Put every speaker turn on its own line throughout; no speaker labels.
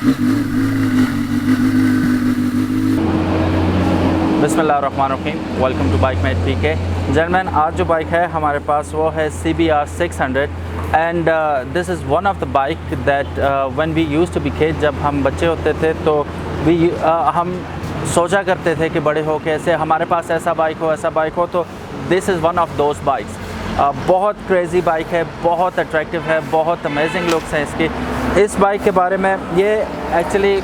बिस्मिल्लाहिर्रहमानिर्रहीम। Welcome to bike mate PK. Gentlemen, आज जो बाइक है हमारे पास वो है CBR 600 and this is one of the bike that when we used to be kid, जब हम बच्चे होते थे तो हम सोचा करते थे कि बड़े हो के ऐसे हमारे पास ऐसा बाइक हो तो this is one of those bikes. बहुत क्रेज़ी बाइक है, बहुत अट्रैक्टिव है, बहुत अमेजिंग लुक्स हैं इसकी। इस बाइक के बारे में, ये एक्चुअली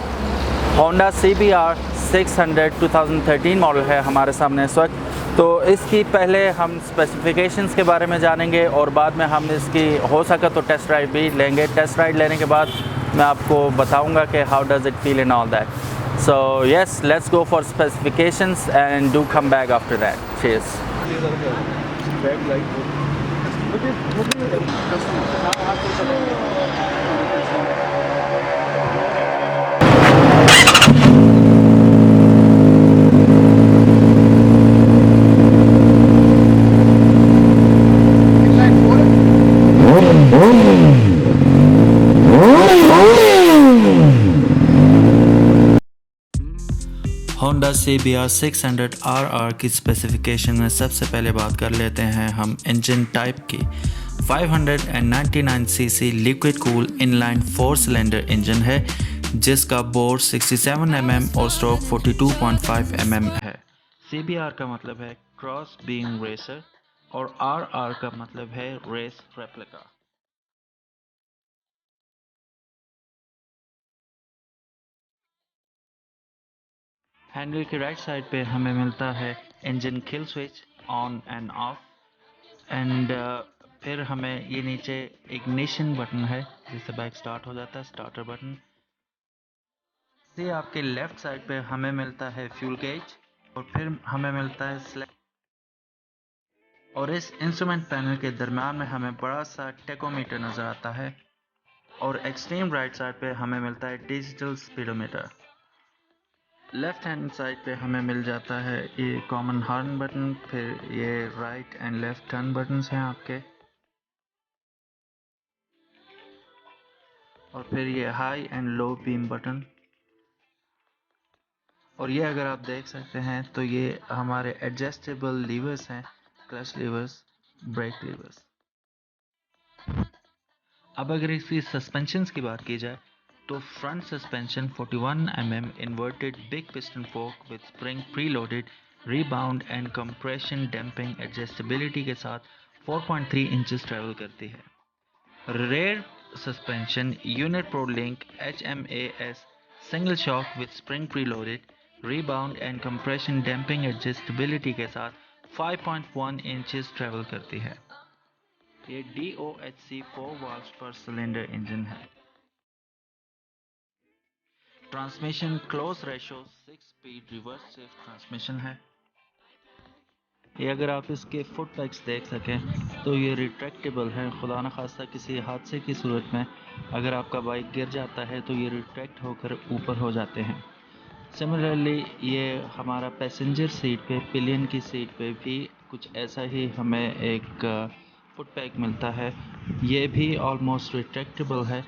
होंडा CBR 600 2013 मॉडल है हमारे सामने इस वक्त। तो इसकी पहले हम स्पेसिफिकेशंस के बारे में जानेंगे और बाद में हम इसकी हो सका तो टेस्ट राइड भी लेंगे। टेस्ट राइड लेने के बाद मैं आपको बताऊंगा कि how does it feel in all that. So yes, let's go for specifications and do come back after that. Cheers. Honda CBR 600 RR की स्पेसिफिकेशन में सबसे पहले बात कर लेते हैं हम इंजन टाइप की। 599 CC liquid cool inline 4 cylinder engine है जिसका बोर 67 mm और स्ट्रोक 42.5 mm है। CBR का मतलब है क्रॉस बीइंग रेसर और RR का मतलब है रेस रेप्लिका। हैंडल की राइट साइड पे हमें मिलता है engine kill switch on end of and फिर हमें ये नीचे इग्निशन बटन है जिससे बाइक स्टार्ट हो जाता है, स्टार्टर बटन। ये आपके लेफ्ट साइड पे हमें मिलता है फ्यूल गेज और फिर हमें मिलता है स्लैश। और इस इंस्ट्रूमेंट पैनल के दरम्यान में हमें बड़ा सा टेकोमीटर नज़र आता है और एक्सट्रीम राइट साइड पे हमें मिलता है digital speedometer. Left hand side पे हमें मिल जाता है ये कॉमन हॉर्न बटन, फिर ये right and left turn buttons हैं आपके, और फिर ये high and low beam button. और ये अगर आप देख सकते हैं तो ये हमारे एडजस्टेबल लीवर्स हैं, क्लच लीवर्स, ब्रेक लीवर्स। अब अगर इसकी सस्पेंशंस की बात की जाए तो front suspension 41 mm inverted big piston fork with spring preloaded, rebound and compression damping adjustability के साथ 4.3 इंचेस ट्रैवल करती है। Rare suspension unit pro link HMAS single shock with spring preloaded, rebound and compression damping adjustability के साथ 5.1 inches travel करती है। ये DOHC 4 valves पर सिलेंडर इंजन है। Transmission close ratio 6 speed reverse shift transmission है। ये अगर आप इसके फुट पैक्स देख सकें तो ये रिट्रैक्टेबल है। खुदा न खास्ता किसी हादसे की सूरत में अगर आपका बाइक गिर जाता है तो ये रिट्रैक्ट होकर ऊपर हो जाते हैं। सिमिलरली ये हमारा पैसेंजर सीट पे, पिलियन की सीट पे भी कुछ ऐसा ही हमें एक फुट पैक मिलता है। ये भी ऑलमोस्ट रिट्रैक्टेबल है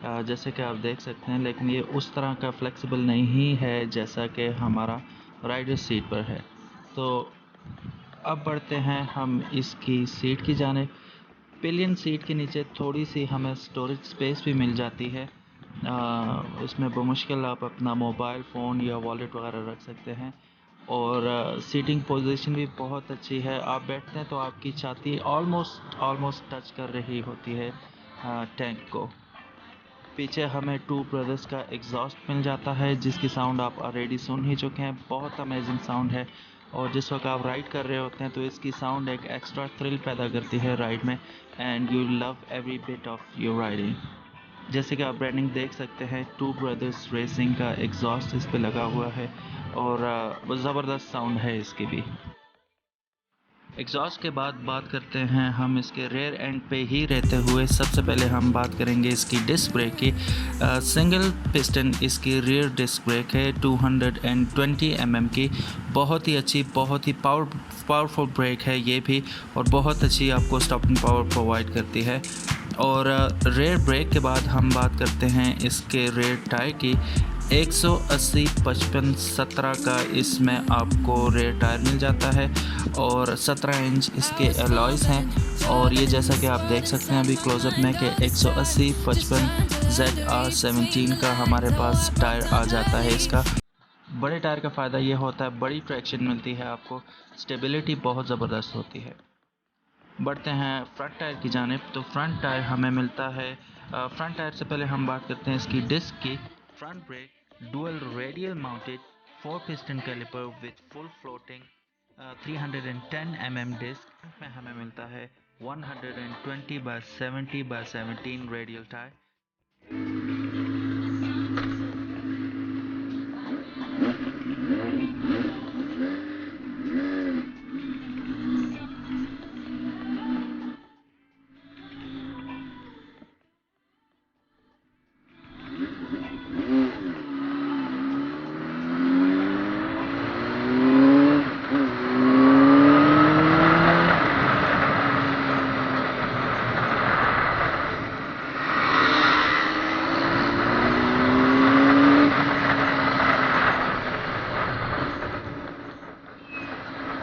जैसे कि आप देख सकते हैं, लेकिन ये उस तरह का फ्लेक्सिबल नहीं है जैसा कि हमारा राइडर सीट पर है। तो अब बढ़ते हैं हम इसकी सीट की जानिब। पिलियन सीट के नीचे थोड़ी सी हमें स्टोरेज स्पेस भी मिल जाती है। उसमें बमुश्किल आप अपना मोबाइल फ़ोन या वॉलेट वगैरह रख सकते हैं। और सीटिंग पोजीशन भी बहुत अच्छी है। आप बैठते हैं तो आपकी छाती ऑलमोस्ट टच कर रही होती है टैंक को। पीछे हमें टू ब्रदर्स का एग्जॉस्ट मिल जाता है जिसकी साउंड आप ऑलरेडी सुन ही चुके हैं। बहुत अमेजिंग साउंड है और जिस वक्त आप राइड कर रहे होते हैं तो इसकी साउंड एक एक्स्ट्रा थ्रिल पैदा करती है राइड में, and you love every bit of your riding. जैसे कि आप ब्रांडिंग देख सकते हैं, टू ब्रदर्स रेसिंग का एग्जॉस्ट इस पे लगा हुआ है और ज़बरदस्त साउंड है इसकी भी। एग्जॉस्ट के बाद बात करते हैं हम इसके रेयर एंड पे ही रहते हुए। सबसे पहले हम बात करेंगे इसकी डिस्क ब्रेक की। सिंगल पिस्टन इसकी रेयर डिस्क ब्रेक है 220 mm की। बहुत ही अच्छी, बहुत ही पावरफुल ब्रेक है ये भी, और बहुत अच्छी आपको स्टॉपिंग पावर प्रोवाइड करती है। और रेयर ब्रेक के बाद हम बात करते हैं इसके रेयर टायर की। 180 55 17 का इसमें आपको रेयर टायर मिल जाता है और 17 इंच इसके अलॉयज़ हैं। और ये जैसा कि आप देख सकते हैं अभी क्लोजअप में कि 180 55 ZR17 का हमारे पास टायर आ जाता है इसका। बड़े टायर का फ़ायदा ये होता है बड़ी ट्रैक्शन मिलती है आपको, स्टेबिलिटी बहुत ज़बरदस्त होती है। बढ़ते हैं फ्रंट टायर की जानिब। तो फ्रंट टायर हमें मिलता है, फ्रंट टायर से पहले हम बात करते हैं इसकी डिस्क की। Front brake dual radial mounted 4 piston caliper with full floating 310 mm disc में हमें मिलता है 120/70/17 रेडियल टायर।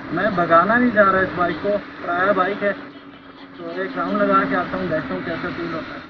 मैं भगाना नहीं जा रहा इस बाइक को, किराया बाइक है, तो एक राउंड लगा के आता हूँ, देखता हूँ कैसा फील होता है।